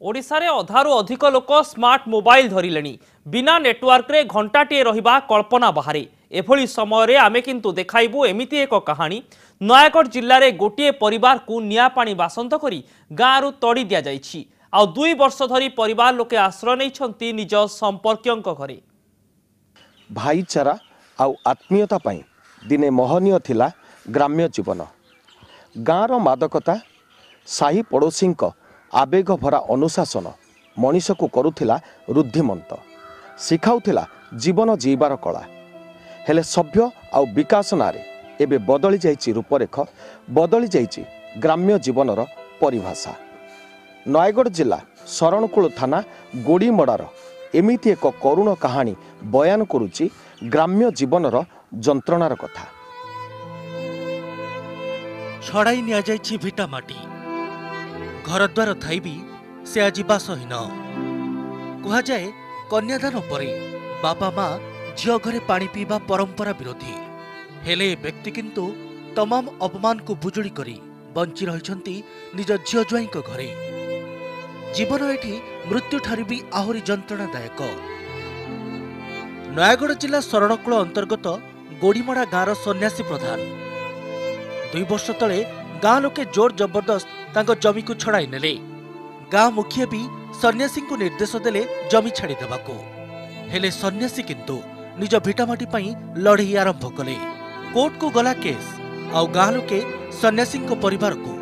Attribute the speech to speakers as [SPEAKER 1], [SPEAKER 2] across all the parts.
[SPEAKER 1] ओडिशा रे अधारू अधिक लोक स्मार्ट मोबाइल धरिलेनी बिना नेटवर्क रे घंटाटे रहिबा कल्पना बाहरे। एभली समय रे आमे किंतु देखाइबु एमिति एक कहानी। नयागढ़ जिल्ला रे गोटिए परिवार को निया पानी बासंत करी गाँरु तड़ी दिया जाइछि। आ 2 वर्ष धरी परिवार लोके आश्रय नैछंती निज संपर्कियंक घरे।
[SPEAKER 2] भाईचारा आउ आत्मीयता पाई दिने मोहनीय थिला ग्राम्य जीवन। गाँर मादकता साही पड़ोसी आवेग भरा अनुशासन मनीष को करुथिला रुद्धिमंत, शिखाउथिला जीवन जीवार कला। हेले सभ्य आउ विकास नारे एबे बदली जाइछि रूपरेख, बदली जाइछि ग्राम्य जीवनर परिभाषा। नयागढ़ जिला शरणकुल थाना गोड़ीमड़ार एमिति एक करुण कहानी बयान करुछि ग्राम्य जीवनर जंत्रणार कथा।
[SPEAKER 3] छड़ाई निया जाइछि भिटा माटी, घरद्वार थाई भी से आज बासहीन। कह जाए कन्यादान परे बापा माँ झियो घरे पानी पीवा परंपरा विरोधी। हेले व्यक्ति किंतु तमाम अपमान को बुजुड़ी करी बंची रहिछंती निज झियो ज्वाईं घरे। जीवन एठी मृत्यु ठारू भी आहुरी जंत्रणादायक। नयागढ़ जिला शरणकुल अंतर्गत गोड़ीमड़ा गाँर सन्यासी प्रधान 2 वर्ष तले गाँ लोके जोर जबरदस्त तांको जमी को छड़ाई नेले। गाँ मुखिया भी सन्यासी को निर्देश देले जमी छाड़ी देबाको। हेले सन्यासी किंतु निज भिटामाटी पई लड़ाई आरंभ कले। कोर्ट को गला केस आउ गाँ लोके सन्यासी को परिवार को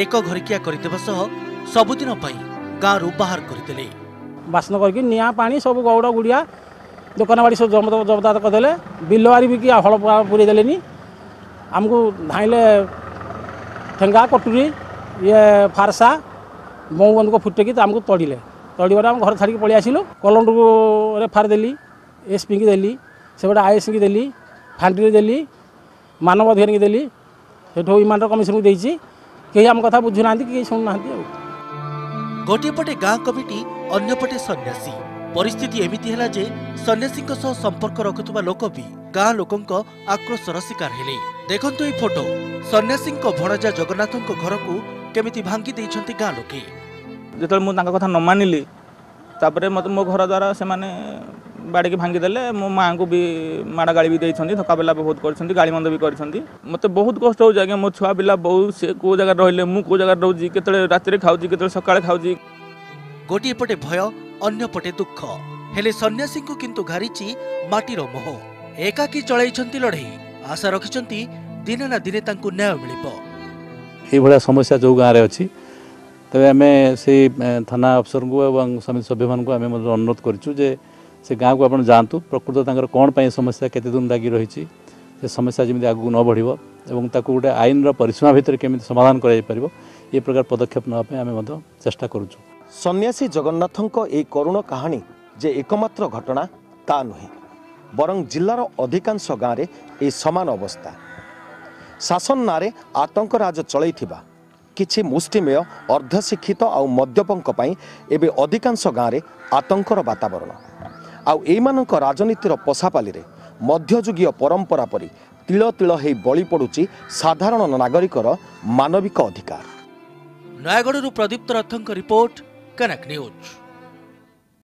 [SPEAKER 3] एक घरिकिया करदेबा सह सबुदिन पई गाँ रु बाहर करदेले।
[SPEAKER 4] बासन करके निया पानी सब गौड़ गुड़िया दुकान बाड़ी सब जबरदस्त करदेले। बिलवारी भी कि हल पूरी देलेनी। आमको धाइले ठेंगा कटुरी ये फारसा मऊ बंद को फुटेकी आमको तड़िले। तड़ीबार आम घर छाड़ी पलि आसिलु। कलंडू रे फार देली, एसपी की देली, से गोटे आईएस की देली, फांडी देली, मानव अधिकारी की देली, सेठो इमानर कमिशन को देइछि। केही आम कथा बुझु नांती, केही सुनु नांती।
[SPEAKER 3] गोटे पटे गाँ कमिटी अन्य पटे सन्यासी। परिस्थिति एमिति हैला जे सन्यासी सह संपर्क रखुवा लोक भी गाँ लोकंक आक्रोशर शिकार हेले। देखंतु ए फोटो सन्यासी भणजा जगन्नाथ घर को केमिति भांगी देइछंती गाँ लोके।
[SPEAKER 5] जेतल मु तांका कथा न मानिली तापरे मत मो घर द्वारा से माने बाड़ी के भांगी देले। मो माँ को भी माड़ा गाड़ी भी देइछंती, थका बेला बहुत करछंती, गाड़ी मंद भी करछंती। मते बहुत कष्ट हो जागे। मो छुआ बिला बहुत से को जगह रहले, मु को जगह रहउजी, केतले राति रे खाउजी, केतले सकाळे खाउजी।
[SPEAKER 3] गोटी पटे भय अन्य पटे दुख। हेले सन्यासी को किंतु घारिछि माटीर मोह। एकाकी चलाइछंती लड़ाई, आशा रखिछंती दिने ना दिने तांकु न्याय मिलिबो।
[SPEAKER 6] ए भला समस्या जो गाँव अच्छी तबे आम से थाना अफसर को और समिति सभ्य मान को आम अनुरोध करूँ जे से गाँव को आप जातु प्रकृत तंकर कौन पाई समस्या केते दिन लगी रही से समस्या जमी आगू न बढ़ और ताकू गोटे आईन परिसीमा भितर केमी समाधान कर ये प्रकार पदक्षेप नापे आम चेष्टा करूँ।
[SPEAKER 2] सन्यासी जगन्नाथंक ए करुण कहानी जे एकमात्र घटना ता नुहे, बरं जिल्लार अधिकांश गाँव में ए समान अवस्था। शासन नारे आतंक राज चलैथिबा किछि मुष्टिमेय अर्धशिक्षित आउ मद्यपंक पई एबे अधिकांश गाँव में आतंकर वातावरण। आउ एमानंक राजनीतिर पशापाली रे मध्ययुगीय परंपरा परि तिल तिल हेई बळी पडुछि साधारण नागरिकर मानविक अधिकार।
[SPEAKER 3] नयागढ़ प्रदीप्त रथंक रिपोर्ट, कनक न्यूज।